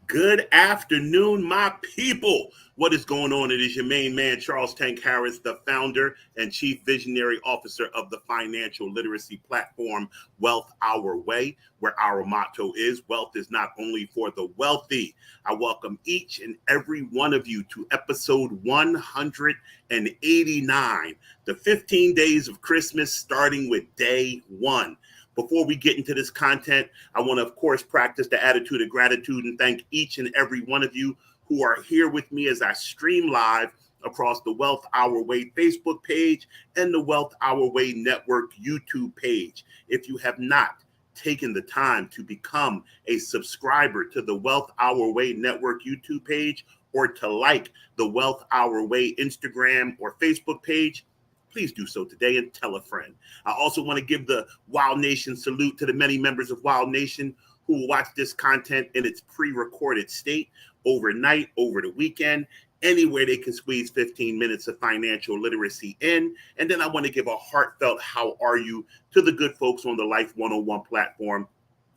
Good afternoon, my people. What is going on? It is your main man, Charles Tank Harris, the founder and chief visionary officer of the financial literacy platform, Wealth Our Way, where our motto is wealth is not only for the wealthy. I welcome each and every one of you to episode 189, the 15 days of Christmas, starting with day one. Before we get into this content, I want to, of course, practice the attitude of gratitude and thank each and every one of you who are here with me as I stream live across the Wealth Our Way Facebook page and the Wealth Our Way Network YouTube page. If you have not taken the time to become a subscriber to the Wealth Our Way Network YouTube page or to like the Wealth Our Way Instagram or Facebook page, please do so today and tell a friend. I also want to give the Wild Nation salute to the many members of Wild Nation who will watch this content in its pre-recorded state overnight, over the weekend, anywhere they can squeeze 15 minutes of financial literacy in. And then I want to give a heartfelt how are you to the good folks on the Life 101 platform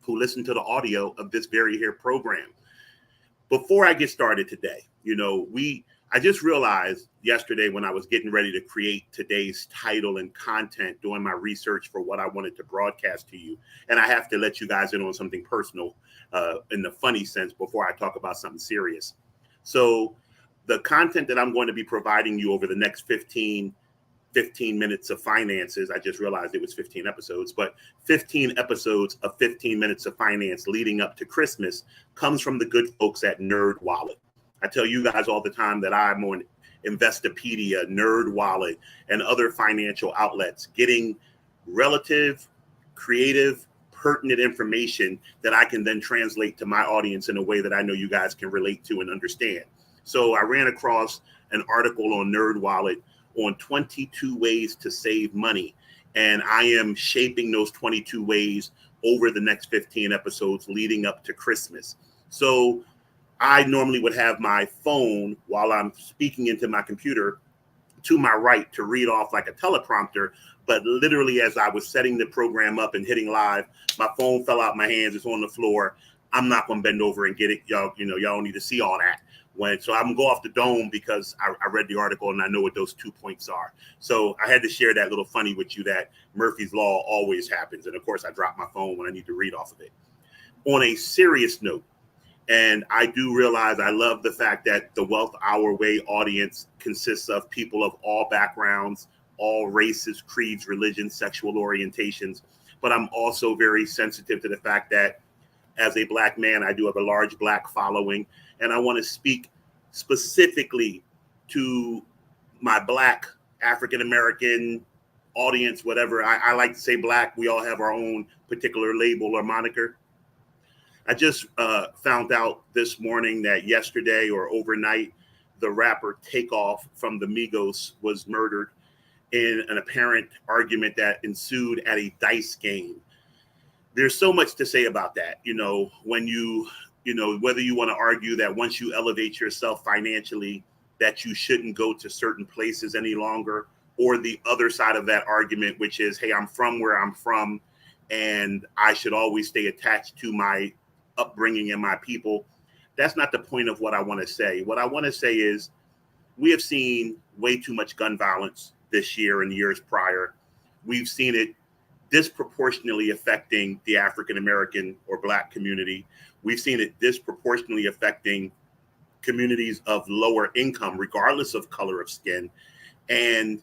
who listen to the audio of this very here program. Before I get started today, I just realized yesterday when I was getting ready to create today's title and content, doing my research for what I wanted to broadcast to you. And I have to let you guys in on something personal in the funny sense before I talk about something serious. So the content that I'm going to be providing you over the next 15 minutes of finances. I just realized it was 15 episodes, but 15 episodes of 15 minutes of finance leading up to Christmas comes from the good folks at NerdWallet. I tell you guys all the time that I'm on Investopedia, NerdWallet, and other financial outlets getting relative, creative, pertinent information that I can then translate to my audience in a way that I know you guys can relate to and understand. So I ran across an article on NerdWallet on 22 ways to save money. And I am shaping those 22 ways over the next 15 episodes leading up to Christmas. So I normally would have my phone while I'm speaking into my computer to my right to read off like a teleprompter. But literally, as I was setting the program up and hitting live, my phone fell out my hands. It's on the floor. I'm not going to bend over and get it. Y'all don't need to see all that. So I'm going to go off the dome because I read the article and I know what those 2 points are. So I had to share that little funny with you that Murphy's Law always happens. And of course, I drop my phone when I need to read off of it. On a serious note, and I do realize I love the fact that the Wealth Our Way audience consists of people of all backgrounds, all races, creeds, religions, sexual orientations. But I'm also very sensitive to the fact that as a Black man, I do have a large Black following. And I want to speak specifically to my Black African-American audience, whatever. I like to say Black. We all have our own particular label or moniker. I just found out this morning that yesterday or overnight, the rapper Takeoff from the Migos was murdered in an apparent argument that ensued at a dice game. There's so much to say about that. When whether you want to argue that once you elevate yourself financially, that you shouldn't go to certain places any longer, or the other side of that argument, which is, hey, I'm from where I'm from, and I should always stay attached to my upbringing and my people. That's not the point of what I want to say. What I want to say is we have seen way too much gun violence this year and years prior. We've seen it disproportionately affecting the African-American or Black community. We've seen it disproportionately affecting communities of lower income, regardless of color of skin. And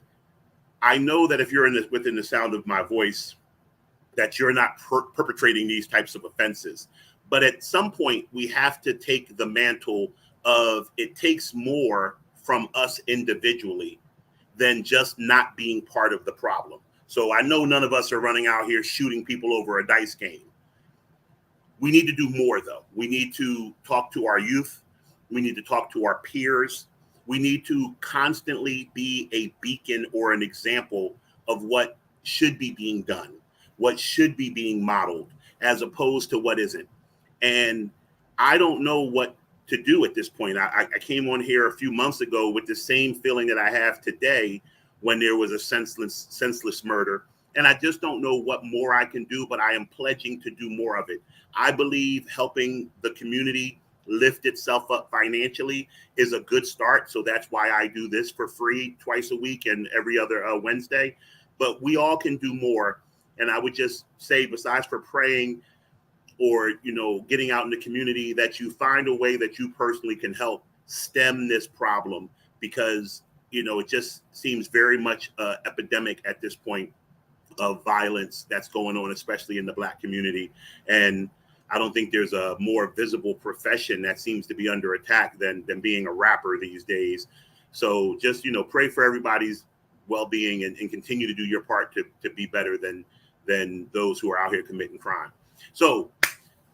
I know that if you're within the sound of my voice, that you're not perpetrating these types of offenses. But at some point, we have to take the mantle of it takes more from us individually than just not being part of the problem. So I know none of us are running out here shooting people over a dice game. We need to do more, though. We need to talk to our youth. We need to talk to our peers. We need to constantly be a beacon or an example of what should be being done, what should be being modeled, as opposed to what isn't. And I don't know what to do at this point. I came on here a few months ago with the same feeling that I have today when there was a senseless murder. And I just don't know what more I can do, but I am pledging to do more of it. I believe helping the community lift itself up financially is a good start. So that's why I do this for free twice a week and every other Wednesday. But we all can do more. And I would just say, besides for praying or, getting out in the community, that you find a way that you personally can help stem this problem, because, it just seems very much epidemic at this point of violence that's going on, especially in the Black community. And I don't think there's a more visible profession that seems to be under attack than being a rapper these days. So just, pray for everybody's well-being and continue to do your part to be better than those who are out here committing crime. So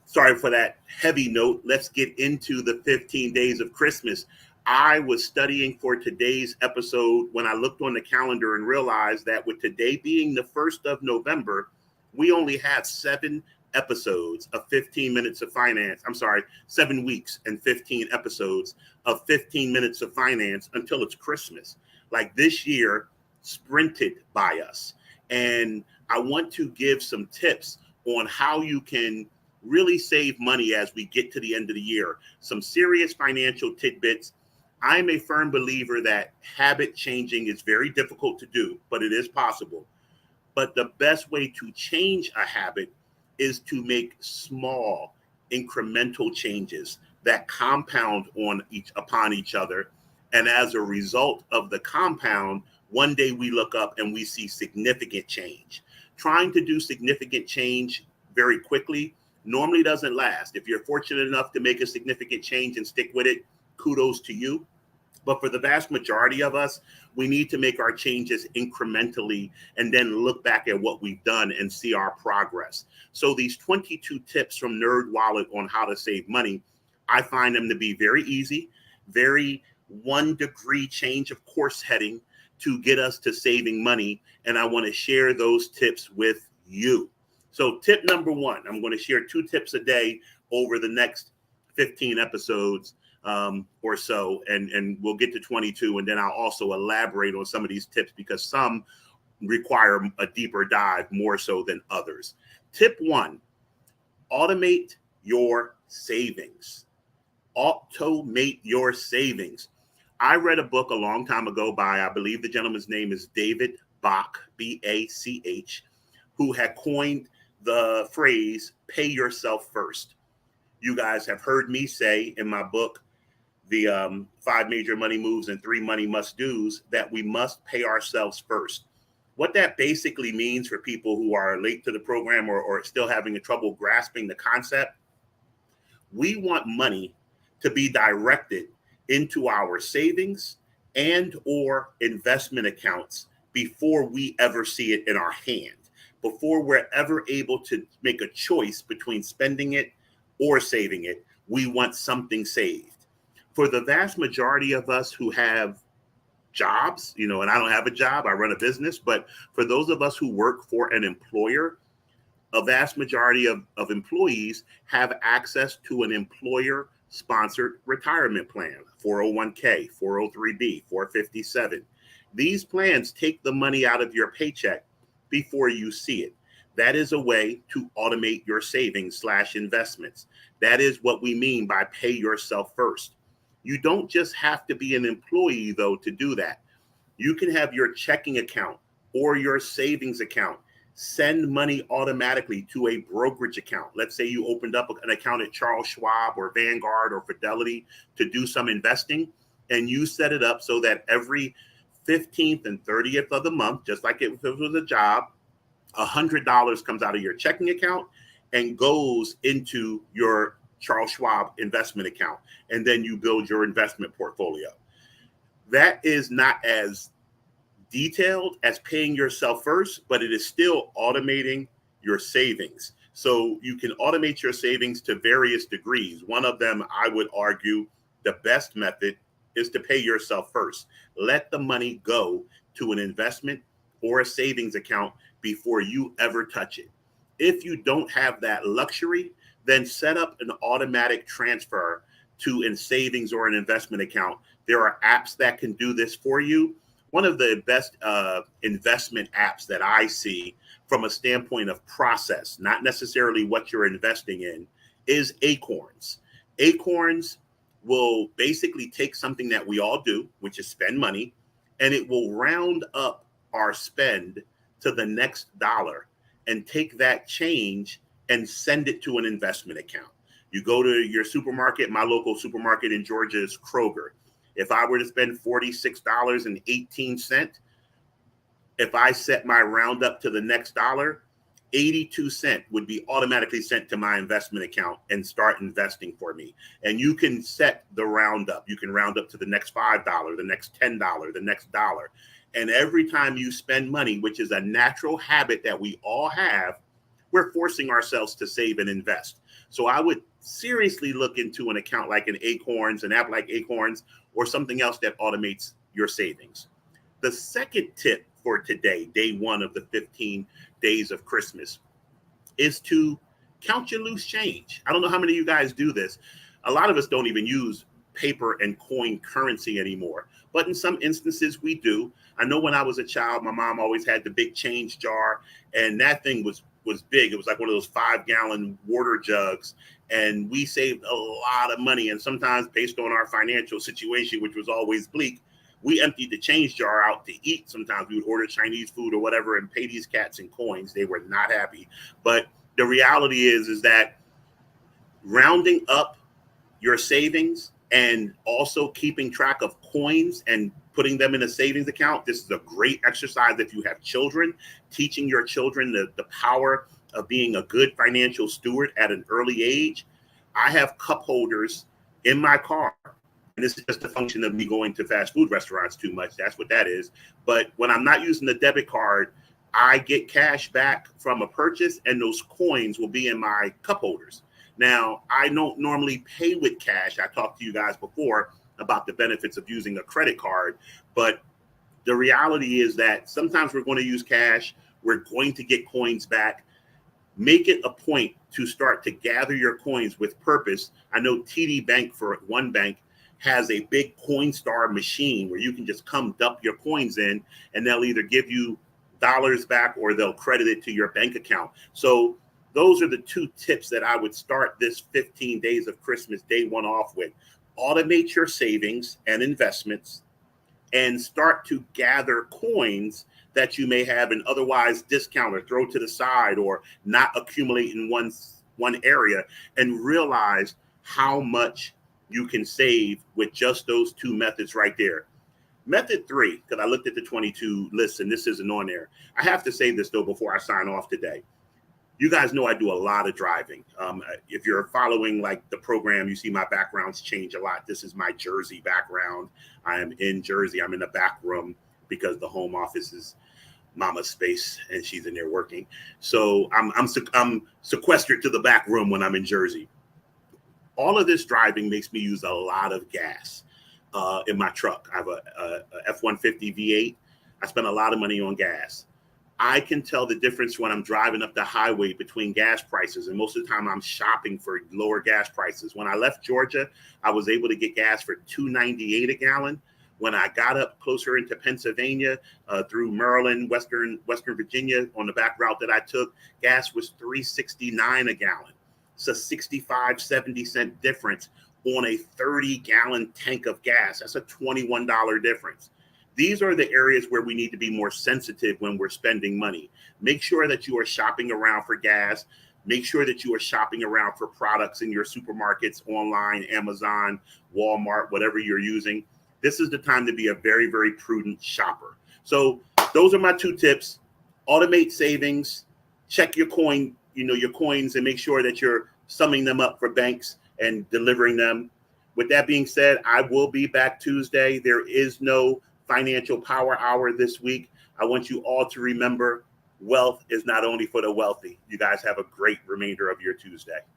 sorry for that heavy note. Let's get into the 15 days of Christmas. I was studying for today's episode when I looked on the calendar and realized that with today being the 1st of November, we only have 7 episodes of 15 minutes of finance. 7 weeks and 15 episodes of 15 minutes of finance until it's Christmas. Like, this year sprinted by us. And I want to give some tips on how you can really save money as we get to the end of the year. Some serious financial tidbits. I'm a firm believer that habit changing is very difficult to do, but it is possible. But the best way to change a habit is to make small incremental changes that compound upon each other. And as a result of the compound, one day we look up and we see significant change. Trying to do significant change very quickly normally doesn't last. If you're fortunate enough to make a significant change and stick with it, kudos to you. But for the vast majority of us, we need to make our changes incrementally and then look back at what we've done and see our progress. So these 22 tips from NerdWallet on how to save money, I find them to be very easy, very 1 degree change of course heading to get us to saving money. And I want to share those tips with you. So tip number 1, I'm going to share 2 tips a day over the next 15 episodes or so, and we'll get to 22. And then I'll also elaborate on some of these tips because some require a deeper dive more so than others. Tip 1, automate your savings. Automate your savings. I read a book a long time ago by, I believe the gentleman's name is David Bach, B-A-C-H, who had coined the phrase, pay yourself first. You guys have heard me say in my book, the 5 major money moves and 3 money must do's, that we must pay ourselves first. What that basically means for people who are late to the program or still having trouble grasping the concept, we want money to be directed into our savings and or investment accounts before we ever see it in our hand, before we're ever able to make a choice between spending it or saving it. We want something saved. For the vast majority of us who have jobs, and I don't have a job, I run a business, but for those of us who work for an employer, a vast majority of employees have access to an employer-sponsored retirement plan, 401k, 403b, 457. These plans take the money out of your paycheck before you see it. That is a way to automate your savings / investments. That is what we mean by pay yourself first. You don't just have to be an employee, though, to do that. You can have your checking account or your savings account send money automatically to a brokerage account. Let's say you opened up an account at Charles Schwab or Vanguard or Fidelity to do some investing, and you set it up so that every 15th and 30th of the month, just like if it was a job, $100 comes out of your checking account and goes into your Charles Schwab investment account, and then you build your investment portfolio. That is not as detailed as paying yourself first, but it is still automating your savings. So you can automate your savings to various degrees. One of them, I would argue, the best method is to pay yourself first. Let the money go to an investment or a savings account before you ever touch it. If you don't have that luxury, then set up an automatic transfer to a savings or an investment account. There are apps that can do this for you. One of the best investment apps that I see from a standpoint of process, not necessarily what you're investing in, is Acorns. Acorns will basically take something that we all do, which is spend money, and it will round up our spend to the next dollar and take that change and send it to an investment account. You go to your supermarket, my local supermarket in Georgia is Kroger. If I were to spend $46.18, if I set my roundup to the next dollar, 82 cents would be automatically sent to my investment account and start investing for me. And you can set the roundup. You can round up to the next $5, the next $10, the next dollar. And every time you spend money, which is a natural habit that we all have, we're forcing ourselves to save and invest. So I would seriously look into an account like an Acorns, an app like Acorns, or something else that automates your savings. The second tip for today, day one of the 15 days of Christmas, is to count your loose change. I don't know how many of you guys do this. A lot of us don't even use paper and coin currency anymore, but in some instances we do. I know when I was a child, my mom always had the big change jar, and that thing was big. It was like one of those 5-gallon water jugs, and we saved a lot of money. And sometimes, based on our financial situation, which was always bleak, we emptied the change jar out to eat. Sometimes we would order Chinese food or whatever and pay these cats in coins. They were not happy. But the reality is that rounding up your savings and also keeping track of coins and putting them in a savings account, this is a great exercise if you have children, teaching your children the power of being a good financial steward at an early age. I have cup holders in my car. And this is just a function of me going to fast food restaurants too much. That's what that is. But when I'm not using the debit card, I get cash back from a purchase, and those coins will be in my cup holders. Now, I don't normally pay with cash. I talked to you guys before about the benefits of using a credit card. But the reality is that sometimes we're going to use cash. We're going to get coins back. Make it a point to start to gather your coins with purpose. I know TD Bank, for one bank, has a big Coinstar machine where you can just come dump your coins in, and they'll either give you dollars back or they'll credit it to your bank account. So those are the two tips that I would start this 15 days of Christmas day one off with. Automate your savings and investments and start to gather coins that you may have and otherwise discount or throw to the side or not accumulate in one area, and realize how much you can save with just those two methods right there. Method 3, because I looked at the 22 lists and this isn't on there. I have to say this though before I sign off today. You guys know I do a lot of driving. If you're following like the program, you see my backgrounds change a lot. This is my Jersey background. I am in Jersey. I'm in the back room because the home office is Mama's space and she's in there working. So I'm sequestered to the back room when I'm in Jersey. All of this driving makes me use a lot of gas in my truck. I have a F-150 V8. I spend a lot of money on gas. I can tell the difference when I'm driving up the highway between gas prices. And most of the time I'm shopping for lower gas prices. When I left Georgia, I was able to get gas for $2.98 a gallon. When I got up closer into Pennsylvania, through Maryland, Western Virginia, on the back route that I took, gas was $3.69 a gallon. It's a 65, 70 cent difference on a 30-gallon tank of gas. That's a $21 difference. These are the areas where we need to be more sensitive when we're spending money. Make sure that you are shopping around for gas. Make sure that you are shopping around for products in your supermarkets, online, Amazon, Walmart, whatever you're using. This is the time to be a very, very prudent shopper. So those are my 2 tips. Automate savings, check your coins and make sure that you're summing them up for banks and delivering them. With that being said, I will be back Tuesday. There is no Financial Power Hour this week. I want you all to remember, wealth is not only for the wealthy. You guys have a great remainder of your Tuesday.